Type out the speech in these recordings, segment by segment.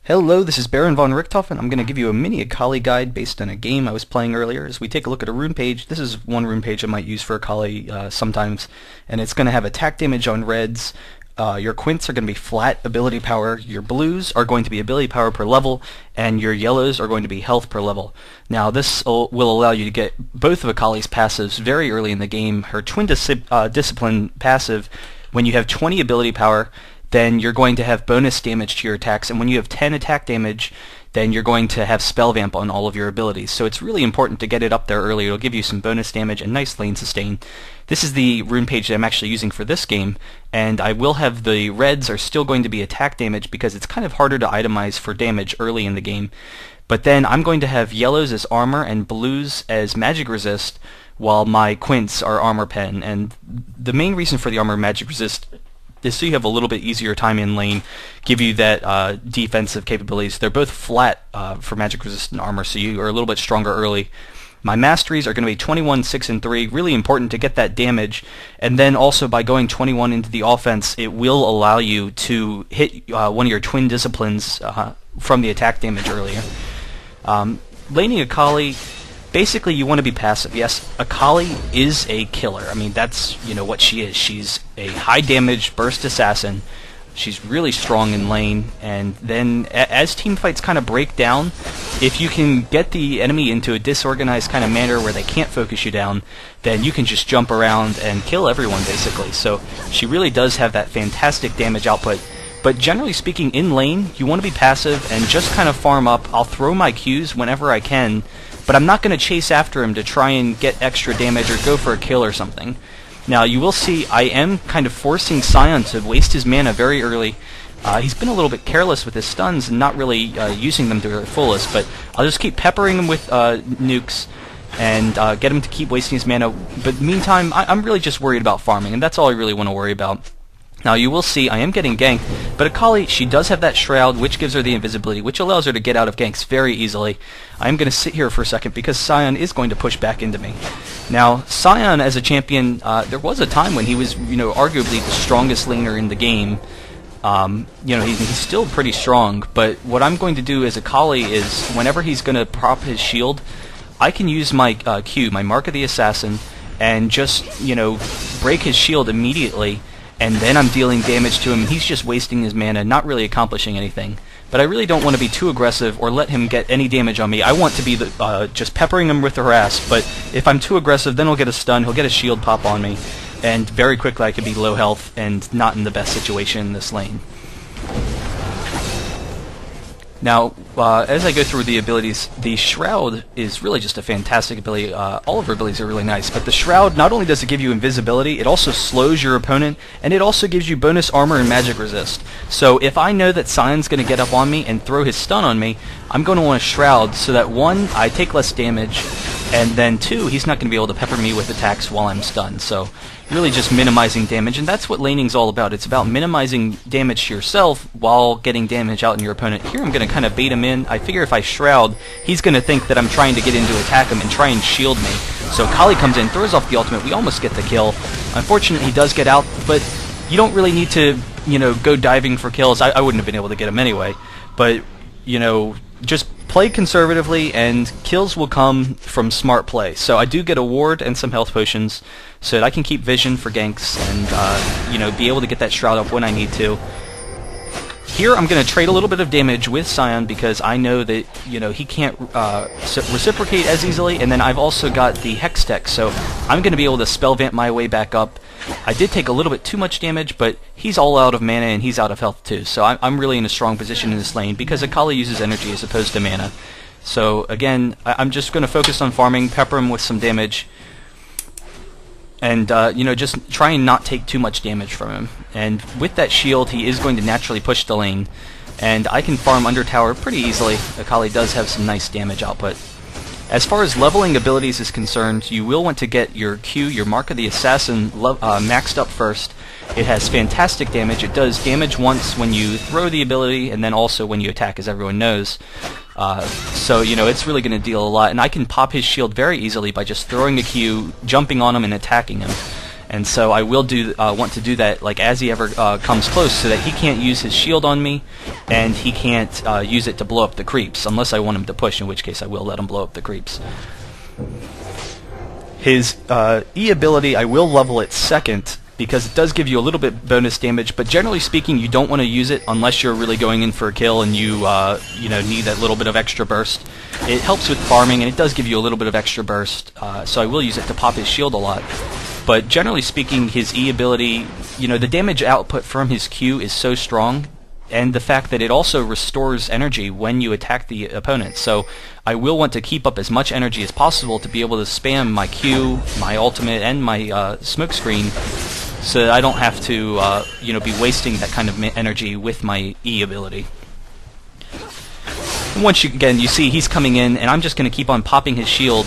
Hello, this is Baron von Richthofen, and I'm going to give you a mini Akali guide based on a game I was playing earlier. As we take a look at a rune page, this is one rune page I might use for Akali sometimes, and it's going to have attack damage on reds. Your quints are going to be flat ability power, your blues are going to be ability power per level, and your yellows are going to be health per level. Now this will allow you to get both of Akali's passives very early in the game. Her Twin Discipline passive, when you have 20 ability power, then you're going to have bonus damage to your attacks, and when you have 10 attack damage, then you're going to have spell vamp on all of your abilities. So it's really important to get it up there early. It'll give you some bonus damage and nice lane sustain. This is the rune page that I'm actually using for this game, and I will have the reds are still going to be attack damage because it's kind of harder to itemize for damage early in the game. But then I'm going to have yellows as armor and blues as magic resist, while my quints are armor pen. And the main reason for the armor magic resist is so you have a little bit easier time in lane, give you that defensive capabilities. They're both flat for magic resistant armor, so you are a little bit stronger early. My masteries are going to be 21, 6, and 3, really important to get that damage, and then also by going 21 into the offense, it will allow you to hit one of your twin disciplines from the attack damage earlier. Laning Akali, basically you want to be passive. Yes, Akali is a killer. I mean, that's what she is. She's a high damage burst assassin. She's really strong in lane, and then as team fights kind of break down, if you can get the enemy into a disorganized kind of manner where they can't focus you down, then you can just jump around and kill everyone basically. So she really does have that fantastic damage output. But generally speaking, in lane, you want to be passive and just kind of farm up. I'll throw my Qs whenever I can, but I'm not going to chase after him to try and get extra damage or go for a kill or something. Now, you will see I am kind of forcing Sion to waste his mana very early. He's been a little bit careless with his stuns and not really using them to their fullest, but I'll just keep peppering him with nukes and get him to keep wasting his mana. But meantime, I'm really just worried about farming, and that's all I really want to worry about. Now, you will see I am getting ganked, but Akali, she does have that Shroud, which gives her the invisibility, which allows her to get out of ganks very easily. I am going to sit here for a second because Sion is going to push back into me. Now, Sion as a champion, there was a time when he was, arguably the strongest laner in the game. He's still pretty strong, but what I'm going to do as Akali is, whenever he's going to prop his shield, I can use my Q, my Mark of the Assassin, and just, break his shield immediately, and then I'm dealing damage to him. He's just wasting his mana, not really accomplishing anything. But I really don't want to be too aggressive or let him get any damage on me. I want to be just peppering him with the harass, but if I'm too aggressive, then he'll get a stun, he'll get a shield pop on me, and very quickly I could be low health and not in the best situation in this lane. Now, as I go through the abilities, the Shroud is really just a fantastic ability. All of her abilities are really nice, but the Shroud, not only does it give you invisibility, it also slows your opponent, and it also gives you bonus armor and magic resist. So if I know that Sion's going to get up on me and throw his stun on me, I'm going to want a Shroud so that 1, I take less damage, and then 2, he's not going to be able to pepper me with attacks while I'm stunned. So really just minimizing damage, and that's what laning's all about. It's about minimizing damage to yourself while getting damage out in your opponent. Here I'm going to kind of bait him in. I figure if I Shroud, he's going to think that I'm trying to get in to attack him and try and shield me. So Akali comes in, throws off the ultimate, we almost get the kill. Unfortunately, he does get out, but you don't really need to, go diving for kills. I wouldn't have been able to get him anyway. But, just play conservatively, and kills will come from smart play. So I do get a ward and some health potions so that I can keep vision for ganks and, be able to get that Shroud up when I need to. Here I'm going to trade a little bit of damage with Sion because I know that, he can't reciprocate as easily, and then I've also got the Hex Tech, so I'm going to be able to spell vamp my way back up. I did take a little bit too much damage, but he's all out of mana and he's out of health too, so I'm really in a strong position in this lane because Akali uses energy as opposed to mana. So again, I'm just going to focus on farming, pepper him with some damage, and just try and not take too much damage from him. And with that shield, he is going to naturally push the lane, and I can farm under tower pretty easily. Akali does have some nice damage output. As far as leveling abilities is concerned, you will want to get your Q, your Mark of the Assassin, maxed up first. It has fantastic damage. It does damage once when you throw the ability, and then also when you attack, as everyone knows. So, it's really going to deal a lot, and I can pop his shield very easily by just throwing the Q, jumping on him, and attacking him. And so I will want to do that like as he ever comes close, so that he can't use his shield on me, and he can't use it to blow up the creeps, unless I want him to push, in which case I will let him blow up the creeps. His E ability, I will level it second, because it does give you a little bit bonus damage, but generally speaking, you don't want to use it unless you're really going in for a kill and you need that little bit of extra burst. It helps with farming, and it does give you a little bit of extra burst, so I will use it to pop his shield a lot. But generally speaking, his E ability, the damage output from his Q is so strong, and the fact that it also restores energy when you attack the opponent. So I will want to keep up as much energy as possible to be able to spam my Q, my ultimate, and my smoke screen, so that I don't have to be wasting that kind of energy with my E ability. And once you see he's coming in, and I'm just going to keep on popping his shield.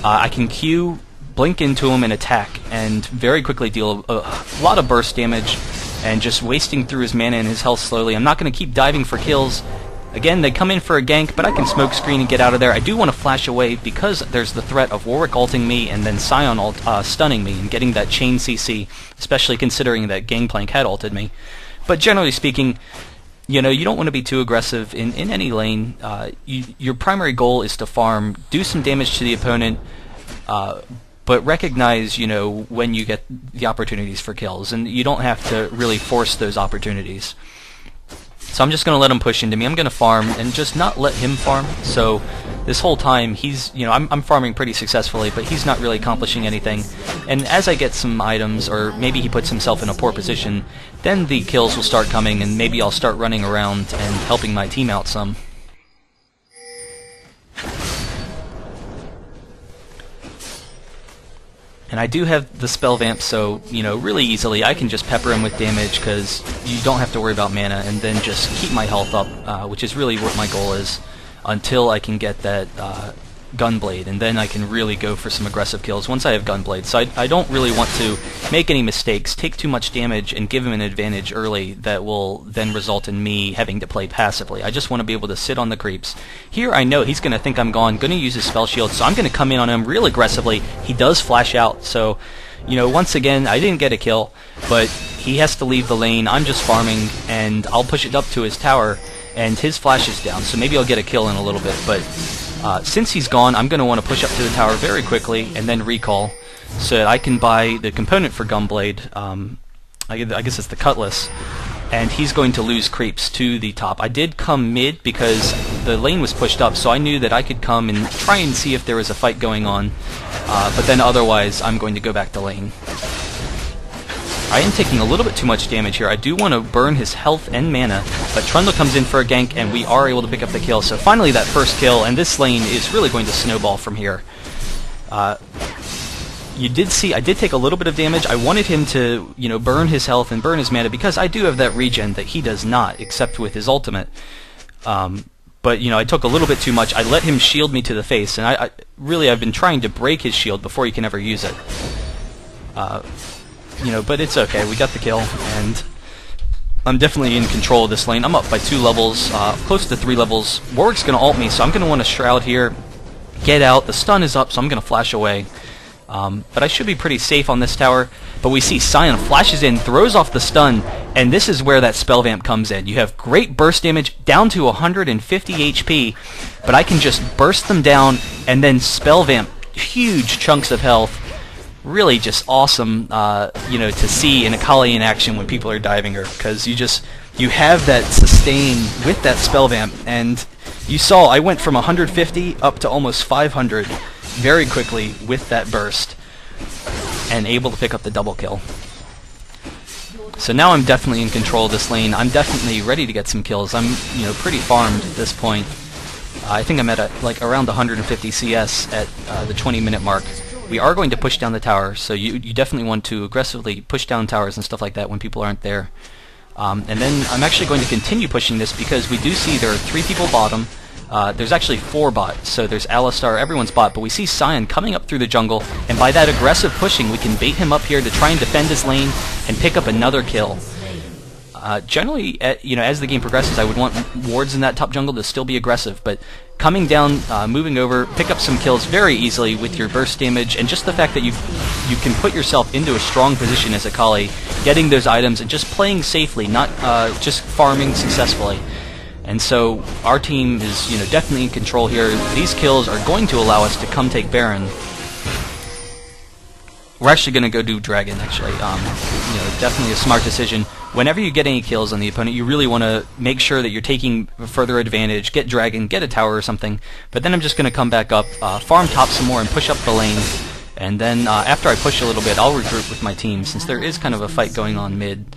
I can Q, blink into him, and attack, and very quickly deal a lot of burst damage, and just wasting through his mana and his health slowly. I'm not going to keep diving for kills. Again, they come in for a gank, but I can smoke screen and get out of there. I do want to flash away because there's the threat of Warwick ulting me and then Sion stunning me and getting that chain CC, especially considering that Gangplank had ulted me. But generally speaking, you don't want to be too aggressive in any lane. Your primary goal is to farm, do some damage to the opponent, but recognize, when you get the opportunities for kills, and you don't have to really force those opportunities. So I'm just going to let him push into me. I'm going to farm and just not let him farm. So this whole time he's, I'm farming pretty successfully, but he's not really accomplishing anything. And as I get some items, or maybe he puts himself in a poor position, then the kills will start coming, and maybe I'll start running around and helping my team out some. And I do have the spell vamp, so, really easily I can just pepper him with damage, because you don't have to worry about mana, and then just keep my health up, which is really what my goal is, until I can get that gunblade, and then I can really go for some aggressive kills once I have gunblade. So I don't really want to make any mistakes, take too much damage, and give him an advantage early that will then result in me having to play passively. I just want to be able to sit on the creeps. Here I know he's going to think I'm gone, going to use his spell shield, so I'm going to come in on him real aggressively. He does flash out, so once again, I didn't get a kill, but he has to leave the lane. I'm just farming, and I'll push it up to his tower, and his flash is down, so maybe I'll get a kill in a little bit, but since he's gone, I'm going to want to push up to the tower very quickly and then recall, so that I can buy the component for gunblade. I guess it's the cutlass, and he's going to lose creeps to the top. I did come mid because the lane was pushed up, so I knew that I could come and try and see if there was a fight going on, but then otherwise I'm going to go back to lane. I am taking a little bit too much damage here. I do want to burn his health and mana, but Trundle comes in for a gank, and we are able to pick up the kill. So finally that first kill, and this lane is really going to snowball from here. You did see I did take a little bit of damage. I wanted him to, burn his health and burn his mana, because I do have that regen that he does not, except with his ultimate. But, I took a little bit too much. I let him shield me to the face, and I've been trying to break his shield before he can ever use it. But it's okay. We got the kill, and I'm definitely in control of this lane. I'm up by 2 levels, close to 3 levels. Warwick's going to ult me, so I'm going to want to Shroud here, get out. The stun is up, so I'm going to flash away. But I should be pretty safe on this tower. But we see Sion flashes in, throws off the stun, and this is where that spell vamp comes in. You have great burst damage, down to 150 HP, but I can just burst them down and then spell vamp huge chunks of health. Really just awesome, to see an Akali in action when people are diving her, because you have that sustain with that spell vamp, and you saw I went from 150 up to almost 500 very quickly with that burst, and able to pick up the double kill. So now I'm definitely in control of this lane. I'm definitely ready to get some kills. I'm pretty farmed at this point. I think I'm at around 150 CS at the 20-minute mark. We are going to push down the tower, so you definitely want to aggressively push down towers and stuff like that when people aren't there. And then I'm actually going to continue pushing this, because we do see there are 3 people bottom. There's actually 4 bot, so there's Alistar, everyone's bot, but we see Sion coming up through the jungle, and by that aggressive pushing we can bait him up here to try and defend his lane and pick up another kill. Generally, as the game progresses, I would want wards in that top jungle to still be aggressive, but coming down, moving over, pick up some kills very easily with your burst damage, and just the fact that you can put yourself into a strong position as Akali, getting those items and just playing safely, not just farming successfully. And so our team is definitely in control here. These kills are going to allow us to come take Baron. We're actually going to go do Dragon, actually. Definitely a smart decision. Whenever you get any kills on the opponent, you really want to make sure that you're taking further advantage, get Dragon, get a tower or something. But then I'm just going to come back up, farm top some more, and push up the lane. And then after I push a little bit, I'll regroup with my team, since there is kind of a fight going on mid.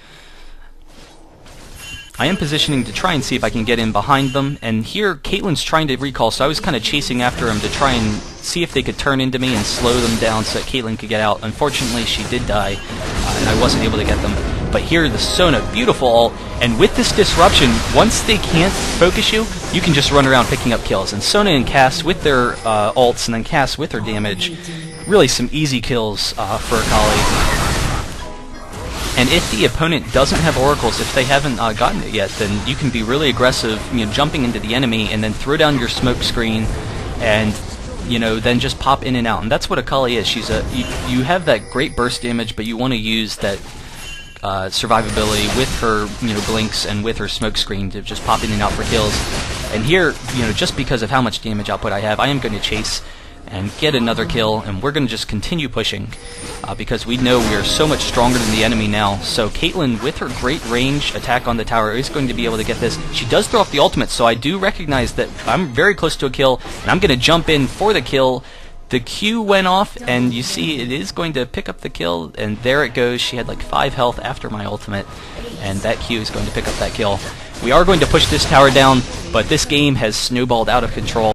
I am positioning to try and see if I can get in behind them, and here Caitlyn's trying to recall, so I was kind of chasing after him to try and see if they could turn into me and slow them down so that Caitlyn could get out. Unfortunately, she did die, and I wasn't able to get them. But here, the Sona, beautiful ult, and with this disruption, once they can't focus you, you can just run around picking up kills. And Sona and Cass with their ults, and then Cass with her damage, really some easy kills for Akali. And if the opponent doesn't have oracles, if they haven't gotten it yet, then you can be really aggressive, jumping into the enemy and then throw down your smoke screen, and then just pop in and out. And that's what Akali is. She's you have that great burst damage, but you want to use that survivability with her blinks and with her smoke screen to just pop in and out for kills. And here, just because of how much damage output I have, I am going to chase and get another kill, and we're going to just continue pushing because we know we are so much stronger than the enemy now. So Caitlyn, with her great range attack on the tower, is going to be able to get this. She does throw off the ultimate, so I do recognize that I'm very close to a kill, and I'm going to jump in for the kill. The Q went off, and you see it is going to pick up the kill, and there it goes. She had like 5 health after my ultimate, and that Q is going to pick up that kill. We are going to push this tower down, but this game has snowballed out of control.